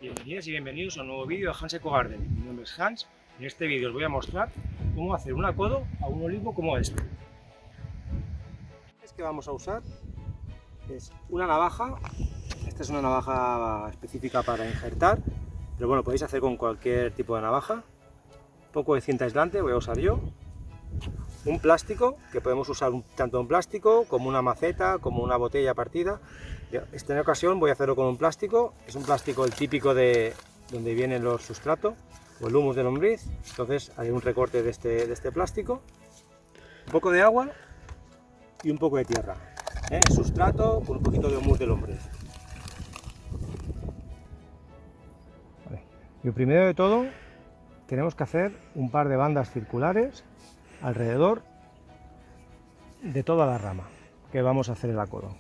Bienvenidas y bienvenidos a un nuevo vídeo de Hans Eco Garden. Mi nombre es Hans y en este vídeo os voy a mostrar cómo hacer un acodo a un olivo como este. Es que vamos a usar es una navaja. Esta es una navaja específica para injertar, pero bueno, podéis hacer con cualquier tipo de navaja. Un poco de cinta aislante voy a usar yo. Un plástico, que podemos usar tanto un plástico como una maceta, como una botella partida. Esta ocasión voy a hacerlo con un plástico. Es un plástico el típico de donde vienen los sustratos o el humus de lombriz. Entonces haré un recorte de este plástico, un poco de agua y un poco de tierra, el sustrato con un poquito de humus de lombriz. Vale. Y primero de todo tenemos que hacer un par de bandas circulares alrededor de toda la rama que vamos a hacer el acodo.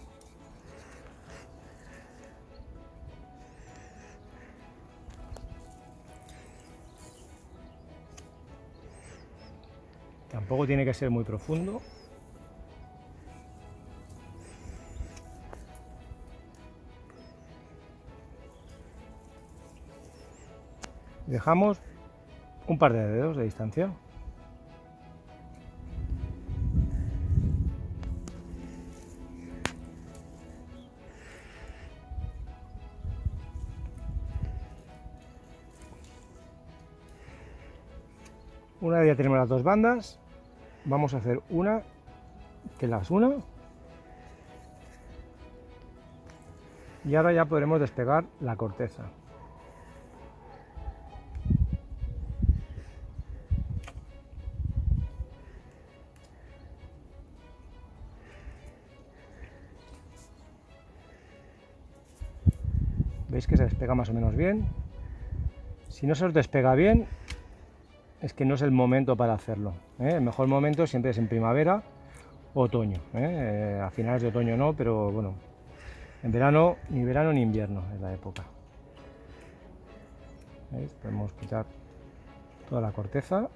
Tampoco tiene que ser muy profundo. Dejamos un par de dedos de distancia. Una vez ya tenemos las dos bandas, vamos a hacer una que las una y ahora ya podremos despegar la corteza. Veis que se despega más o menos bien. Si no se os despega bien, es que no es el momento para hacerlo, El mejor momento siempre es en primavera o otoño, A finales de otoño no, pero bueno, en verano ni invierno es la época. ¿Veis? Podemos quitar toda la corteza.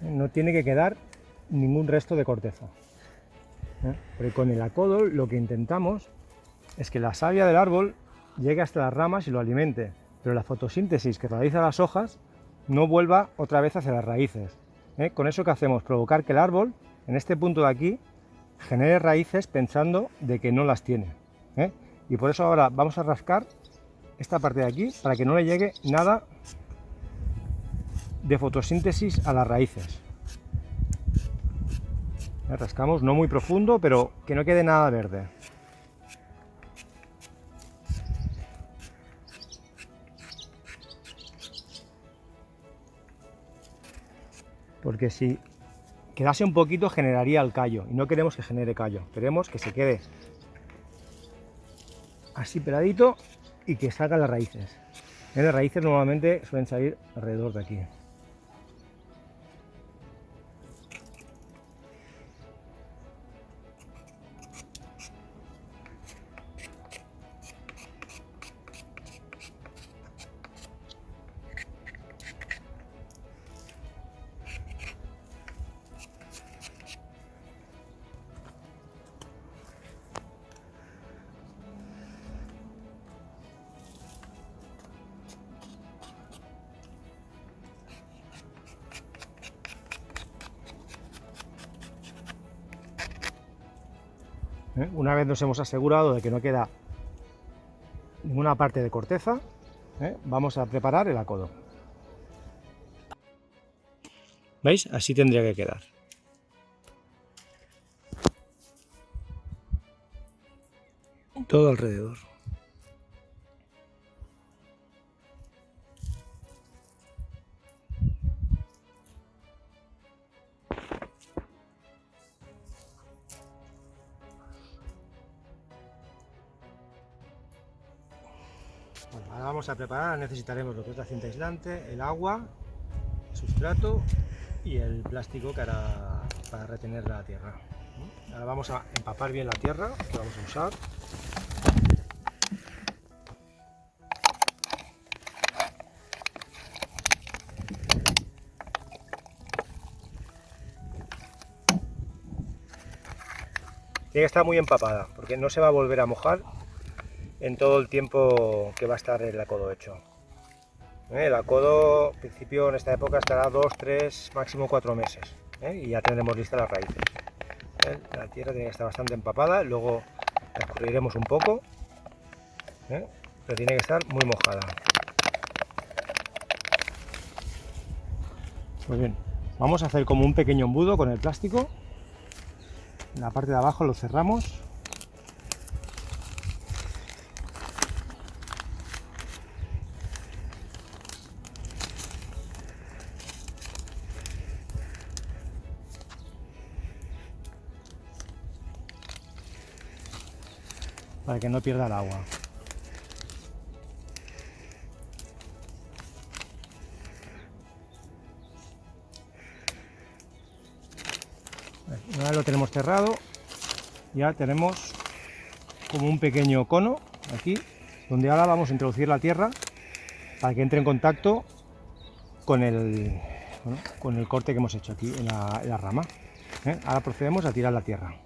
No tiene que quedar ningún resto de corteza, porque con el acodo lo que intentamos es que la savia del árbol llegue hasta las ramas y lo alimente, pero la fotosíntesis que realiza las hojas no vuelva otra vez hacia las raíces. Con eso que hacemos, provocar que el árbol, en este punto de aquí, genere raíces pensando de que no las tiene. Y por eso ahora vamos a rascar esta parte de aquí para que no le llegue nada de fotosíntesis a las raíces. Rascamos no muy profundo, pero que no quede nada verde. Porque si quedase un poquito generaría el callo y no queremos que genere callo, queremos que se quede así peladito y que salgan las raíces. Las raíces normalmente suelen salir alrededor de aquí. Una vez nos hemos asegurado de que no queda ninguna parte de corteza, vamos a preparar el acodo. ¿Veis? Así tendría que quedar. Todo alrededor. Bueno, ahora vamos a preparar, necesitaremos lo que es la cinta aislante, el agua, el sustrato y el plástico que hará para retener la tierra. Ahora vamos a empapar bien la tierra que vamos a usar. Tiene que estar muy empapada porque no se va a volver a mojar en todo el tiempo que va a estar el acodo hecho. El acodo, en principio, en esta época estará 2, 3, máximo 4 meses, y ya tendremos listas las raíces. La tierra tiene que estar bastante empapada, luego la escurriremos un poco, pero tiene que estar muy mojada. Pues bien, vamos a hacer como un pequeño embudo con el plástico. En la parte de abajo lo cerramos. Para que no pierda el agua. Una vez lo tenemos cerrado, ya tenemos como un pequeño cono aquí, donde ahora vamos a introducir la tierra para que entre en contacto con el corte que hemos hecho aquí en la rama. Ahora procedemos a tirar la tierra.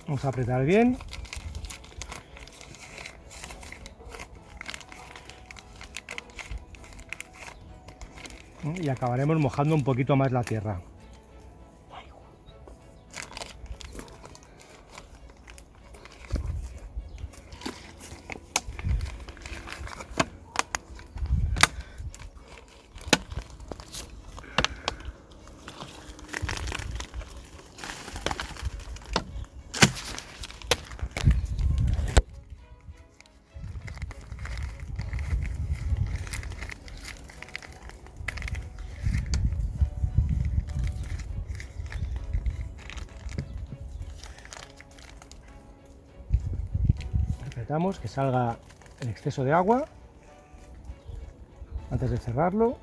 Vamos a apretar bien. Y acabaremos mojando un poquito más la tierra. Apretamos que salga el exceso de agua antes de cerrarlo.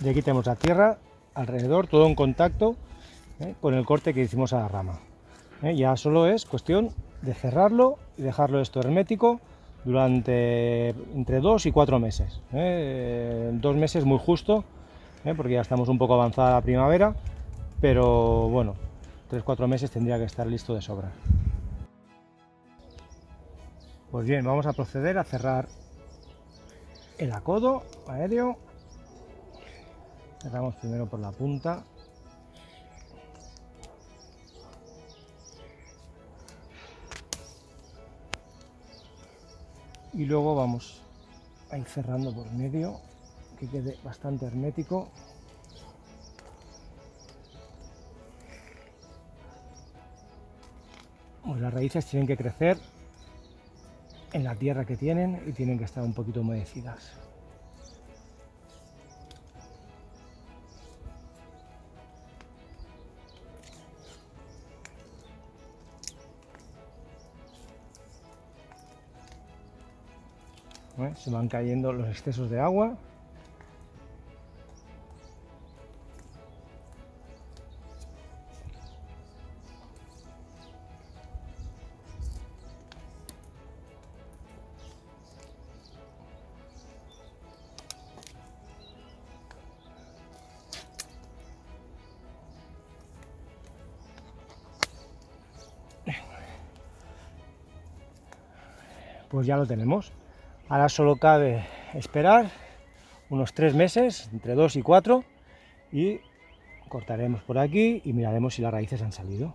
Y aquí tenemos la tierra alrededor, todo en contacto con el corte que hicimos a la rama. Ya solo es cuestión de cerrarlo y dejarlo esto hermético durante entre 2 y 4 meses. 2 meses muy justo, porque ya estamos un poco avanzada la primavera, pero bueno, 3-4 meses tendría que estar listo de sobra. Pues bien, vamos a proceder a cerrar el acodo aéreo. Cerramos primero por la punta. Y luego vamos a ir cerrando por medio, que quede bastante hermético. Pues las raíces tienen que crecer en la tierra que tienen y tienen que estar un poquito humedecidas. Se van cayendo los excesos de agua. pues ya lo tenemos. Ahora solo cabe esperar unos 3 meses, entre 2 y 4, y cortaremos por aquí y miraremos si las raíces han salido.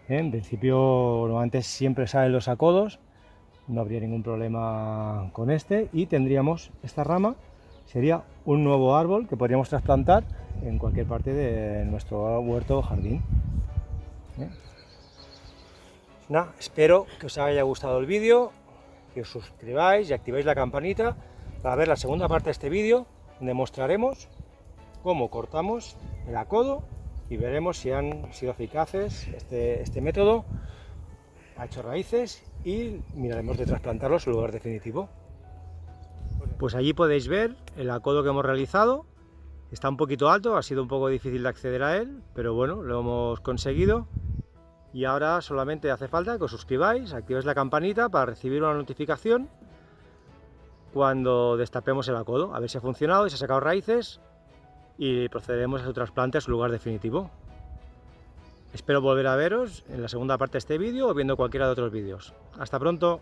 En principio, normalmente siempre salen los acodos, no habría ningún problema con este, y tendríamos esta rama, sería un nuevo árbol que podríamos trasplantar en cualquier parte de nuestro huerto o jardín. Nada, espero que os haya gustado el vídeo, que os suscribáis y activéis la campanita para ver la segunda parte de este vídeo, donde mostraremos cómo cortamos el acodo y veremos si han sido eficaces este método, ha hecho raíces, y miraremos de trasplantarlos en lugar definitivo. Pues allí podéis ver el acodo que hemos realizado. Está un poquito alto, ha sido un poco difícil de acceder a él, pero bueno, lo hemos conseguido. Y ahora solamente hace falta que os suscribáis, activéis la campanita para recibir una notificación cuando destapemos el acodo, a ver si ha funcionado y se ha sacado raíces, y procederemos a su trasplante a su lugar definitivo. Espero volver a veros en la segunda parte de este vídeo o viendo cualquiera de otros vídeos. Hasta pronto.